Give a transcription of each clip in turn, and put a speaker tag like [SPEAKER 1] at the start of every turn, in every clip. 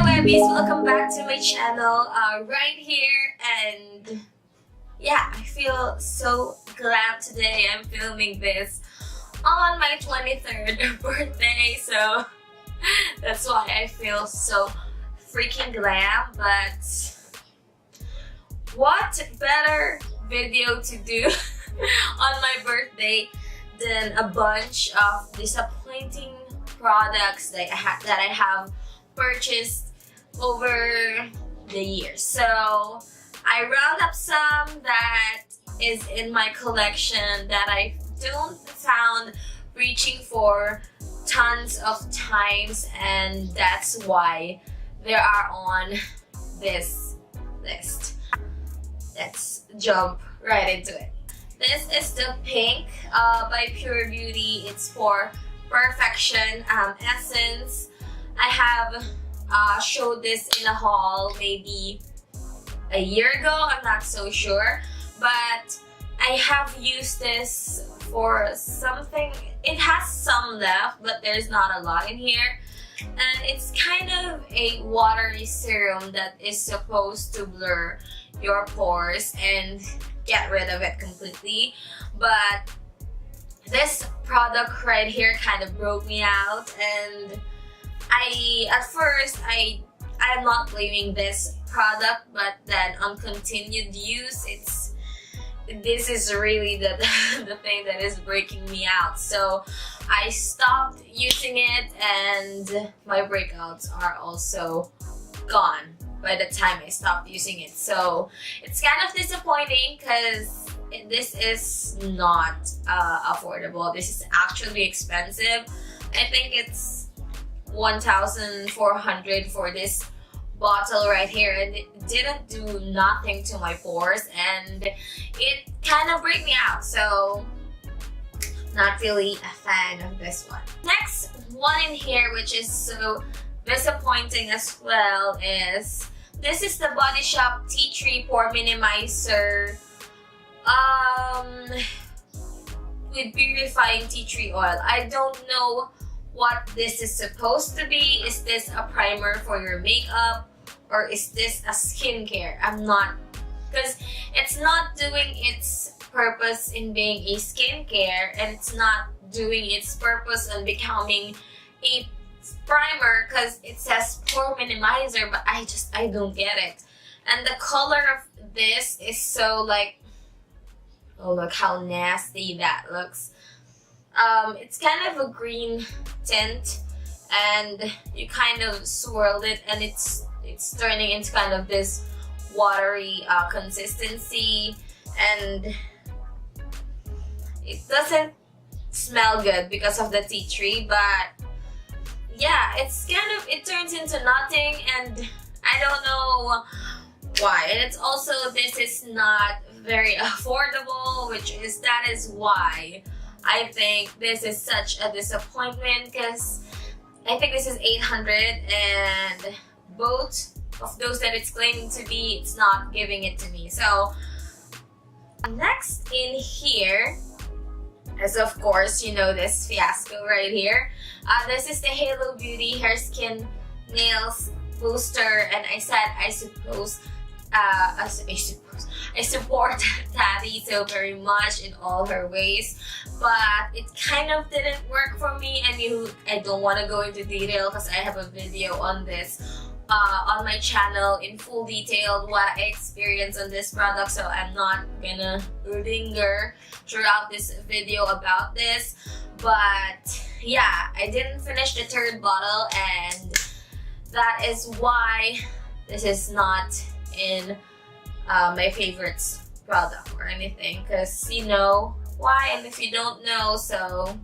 [SPEAKER 1] Webbies, welcome back to my channel right here. And yeah, I feel so glad today. I'm filming this on my 23rd birthday, so that's why I feel so freaking glam. But what better video to do on my birthday than a bunch of disappointing products that I have purchased over the years. So I round up some that is in my collection that I don't found reaching for tons of times, and that's why they are on this list. Let's jump right into it. This is the pink by Pure Beauty. It's for perfection essence. I have showed this in a haul maybe a year ago, I'm not so sure, but I have used this for something. It has some left, but there's not a lot in here, and it's kind of a watery serum that is supposed to blur your pores and get rid of it completely. But this product right here kind of broke me out, and at first I'm not blaming this product, but then on continued use, this is really the thing that is breaking me out. So I stopped using it, and my breakouts are also gone by the time I stopped using it. So it's kind of disappointing because this is not affordable. This is actually expensive. I think it's 1,400 for this bottle right here, and it didn't do nothing to my pores, and it kind of break me out. So not really a fan of this one. Next one in here, which is so disappointing as well, is this is the Body Shop Tea Tree Pore Minimizer with purifying tea tree oil. I don't know what this is supposed to be. Is this a primer for your makeup, or is this a skincare? I'm not, because it's not doing its purpose in being a skincare, and it's not doing its purpose on becoming a primer because it says pore minimizer, but I don't get it. And the color of this is so like, oh look how nasty that looks. It's kind of a green tint, and you kind of swirled it, and it's turning into kind of this watery consistency, and it doesn't smell good because of the tea tree. But yeah, it turns into nothing, and I don't know why. And it's also, this is not very affordable, that is why I think this is such a disappointment, because I think this is 800, and both of those that it's claiming to be, it's not giving it to me. So next in here is, of course, you know, this fiasco right here. This is the Halo Beauty Hair Skin Nails Booster, and I said I support Tati so very much in all her ways, but it kind of didn't work for me. And I don't want to go into detail because I have a video on this on my channel in full detail what I experienced on this product, so I'm not gonna linger throughout this video about this. But yeah, I didn't finish the third bottle, and that is why this is not in my favorites product or anything, because you know why. And if you don't know, so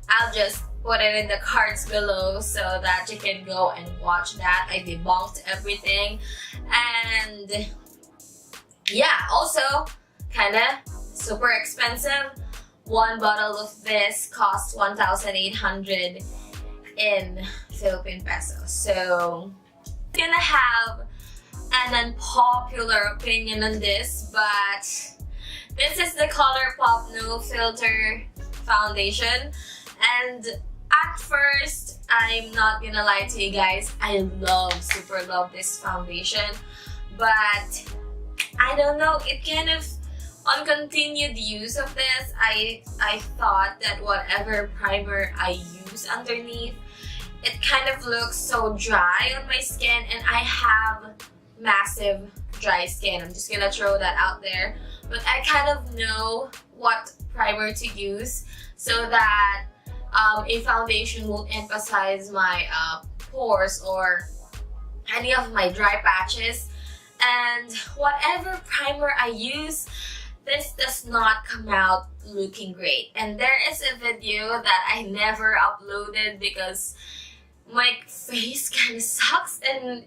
[SPEAKER 1] I'll just put it in the cards below so that you can go and watch that. I debunked everything. And yeah, also kind of super expensive. One bottle of this costs 1,800 in Philippine pesos. So I'm gonna have an unpopular opinion on this, but this is the ColourPop No Filter foundation, and At first, I'm not gonna lie to you guys, I super love this foundation, but I don't know, it kind of, on continued use of this, I thought that whatever primer I use underneath, it kind of looks so dry on my skin, and I have massive dry skin. I'm just gonna throw that out there. But I kind of know what primer to use so that a foundation won't emphasize my pores or any of my dry patches. And whatever primer I use, this does not come out looking great. And there is a video that I never uploaded because my face kind of sucks, and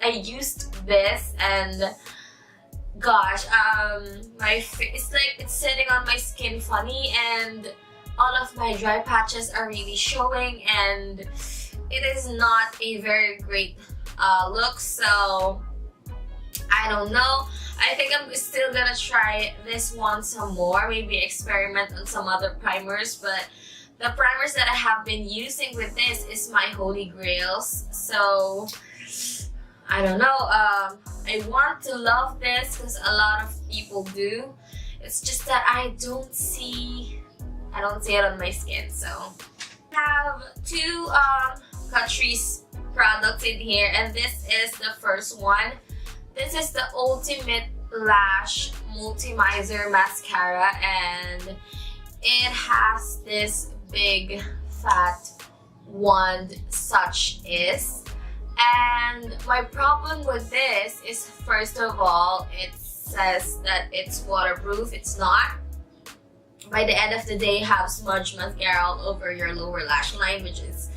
[SPEAKER 1] I used this, and gosh, my face, like, it's sitting on my skin funny, and all of my dry patches are really showing, and it is not a very great look. So I don't know, I think I'm still gonna try this one some more, maybe experiment on some other primers, but the primers that I have been using with this is my holy grails. So I don't know, I want to love this because a lot of people do. It's just that I don't see it on my skin. So I have two Catrice products in here, and this is the first one. This is the Ultimate Lash Multimizer Mascara, and it has this big fat wand such is. And my problem with this is, first of all, it says that it's waterproof. It's not. By the end of the day, have smudge mascara all over your lower lash line, which is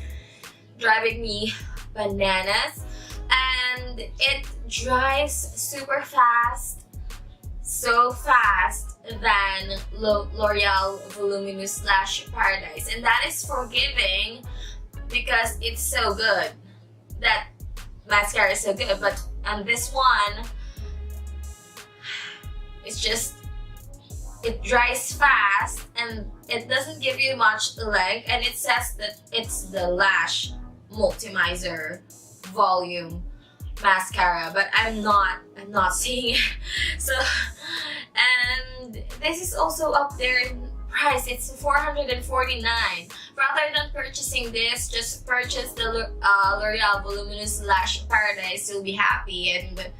[SPEAKER 1] driving me bananas. And it dries super fast, so fast than L'Oreal Voluminous Lash Paradise, and that is forgiving because it's so good. That mascara is so good, but on this one, it's just, it dries fast and it doesn't give you much length, and it says that it's the Lash Multimizer Volume Mascara, but I'm not seeing it. So, and this is also up there in price. It's $449. Rather than purchasing this, just purchase the L'Oreal Voluminous Lash Paradise. You'll be happy, and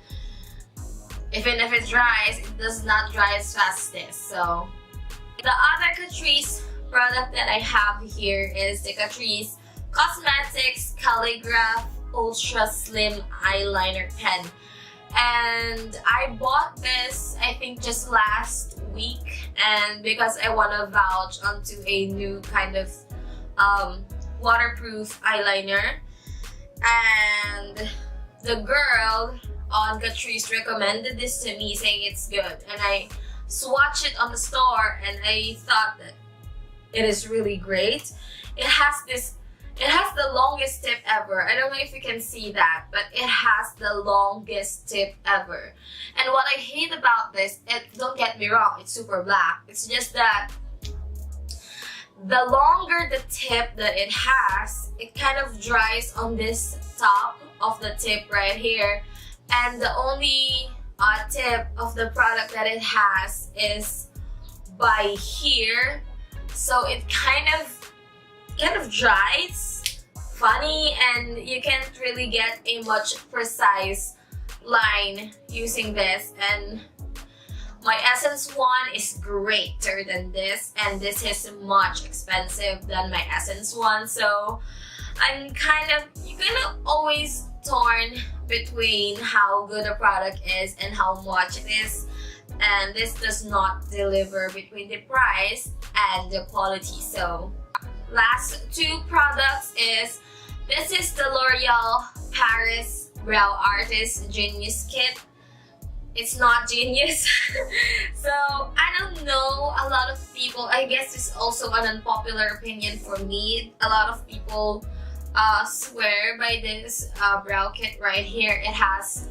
[SPEAKER 1] even if it dries, it does not dry as fast as this. So the other Catrice product that I have here is the Catrice Cosmetics Calligraph Ultra Slim Eyeliner Pen, and I bought this I think just last week, and because I want to vouch onto a new kind of waterproof eyeliner, and the girl on Catrice recommended this to me, saying it's good, and I swatched it on the store and I thought that it is really great. It has the longest tip ever. I don't know if you can see that, but it has the longest tip ever. And what I hate about this, don't get me wrong, it's super black. It's just that the longer the tip that it has, it kind of dries on this top of the tip right here. And the only tip of the product that it has is by here. So it kind of dries funny, and you can't really get a much precise line using this. And my Essence one is greater than this, and this is much expensive than my Essence one. So I'm kind of always torn between how good a product is and how much it is, and this does not deliver between the price and the quality. So last two products is, this is the L'Oreal Paris Brow Artist Genius Kit. It's not genius. So I don't know, a lot of people, I guess it's also an unpopular opinion for me, a lot of people swear by this brow kit right here. It has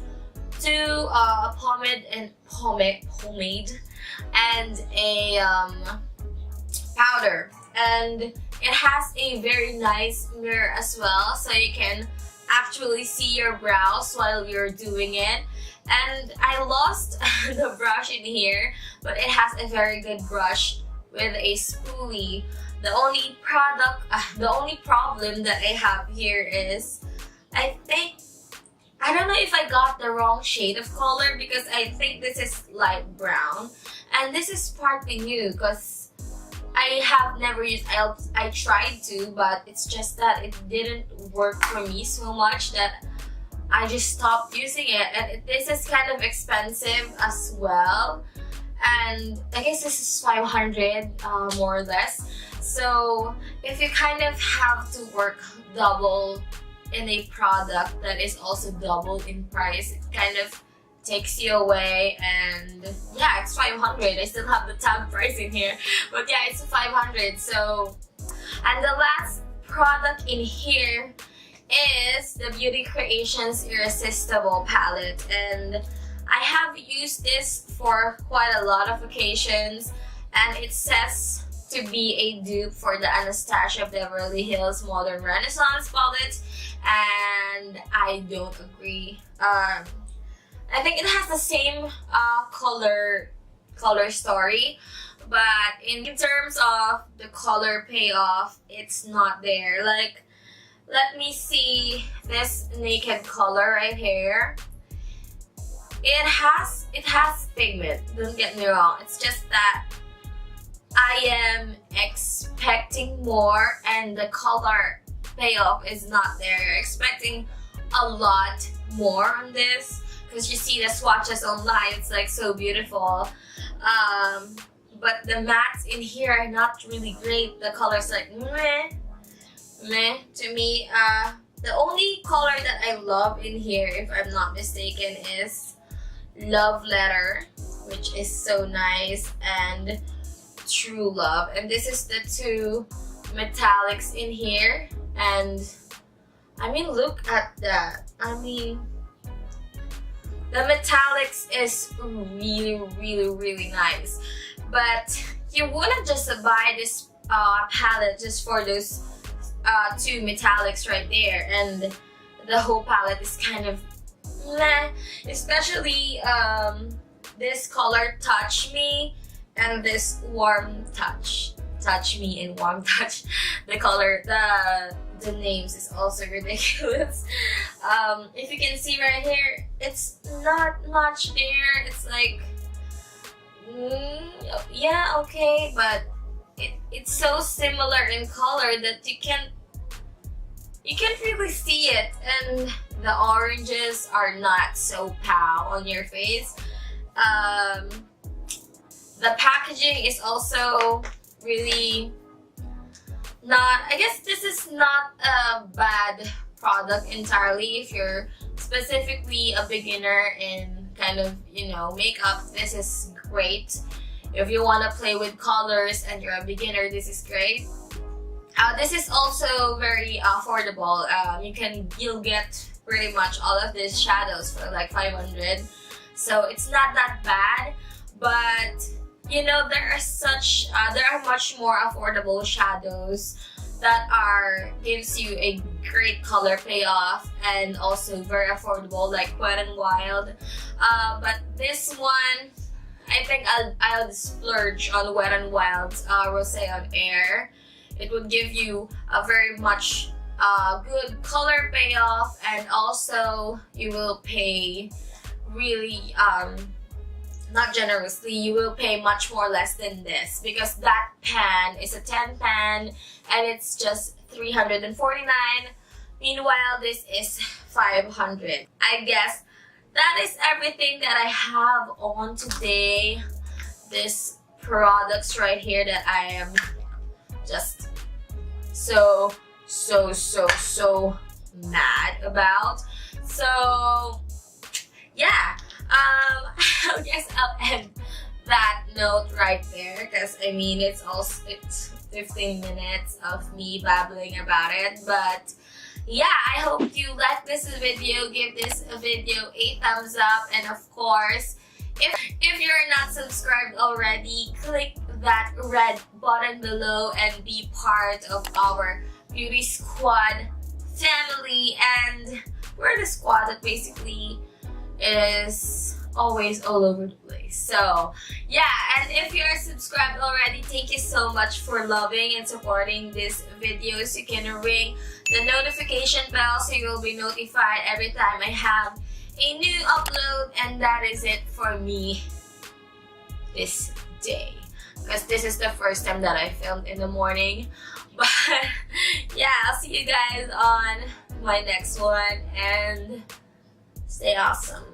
[SPEAKER 1] two pomade and a powder, and it has a very nice mirror as well, so you can actually see your brows while you're doing it. And I lost the brush in here, but it has a very good brush with a spoolie. The only problem that I have here is I don't know if I got the wrong shade of color, because I think this is light brown and this is partly new because I have never used I tried to, but it's just that it didn't work for me so much that I just stopped using it. And this is kind of expensive as well, and I guess this is 500 more or less. So if you kind of have to work double in a product that is also double in price, it kind of takes you away. And yeah, it's 500. I still have the tab price in here, but yeah, it's 500. So, and the last product in here is the Beauty Creations Irresistible palette, and I have used this for quite a lot of occasions, and it says to be a dupe for the Anastasia Beverly Hills Modern Renaissance palette, and I don't agree. I think it has the same color story, but in terms of the color payoff, it's not there. Like, let me see this naked color right here. It has pigment, don't get me wrong. It's just that I am expecting more and the color payoff is not there. You're expecting a lot more on this because you see the swatches online, it's like so beautiful. But the mattes in here are not really great. The color's like meh to me. The only color that I love in here, if I'm not mistaken, is Love Letter, which is so nice, and True Love. And this is the two metallics in here, and I mean, look at that. I mean, the metallics is really nice, but you wouldn't just buy this palette just for those two metallics right there, and the whole palette is kind of meh, especially this color Touch Me and this Warm Touch. Touch Me and Warm Touch. The color, the names is also ridiculous. If you can see right here, it's not much there. It's like, yeah, okay, but it's so similar in color that you can't really see it, and the oranges are not so pow on your face. The packaging is also really not, I guess this is not a bad product entirely. If you're specifically a beginner in kind of, you know, makeup, this is great. If you want to play with colors and you're a beginner, this is great. This is also very affordable. You'll get pretty much all of these shadows for like 500. So it's not that bad, but you know, there are much more affordable shadows that gives you a great color payoff and also very affordable, like Wet n Wild. But this one, I think I'll splurge on Wet n Wild's Rosé on Air. It would give you a very much good color payoff, and also you will pay really not generously, you will pay much more less than this, because that pan is a 10 pan and it's just 349. Meanwhile, this is 500. I guess that is everything that I have on today. This products right here that I am just so mad about. So yeah, I guess I'll end that note right there, because I mean it's 15 minutes of me babbling about it. But yeah, I hope you like this video. Give this video a thumbs up, and of course, if you're not subscribed already, click that red button below and be part of our beauty squad family. And we're the squad that basically is always all over the place. So yeah, and if you're subscribed already, thank you so much for loving and supporting these videos. You can ring the notification bell so you will be notified every time I have a new upload. And that is it for me this day, because this is the first time that I filmed in the morning. But yeah, I'll see you guys on my next one, and stay awesome.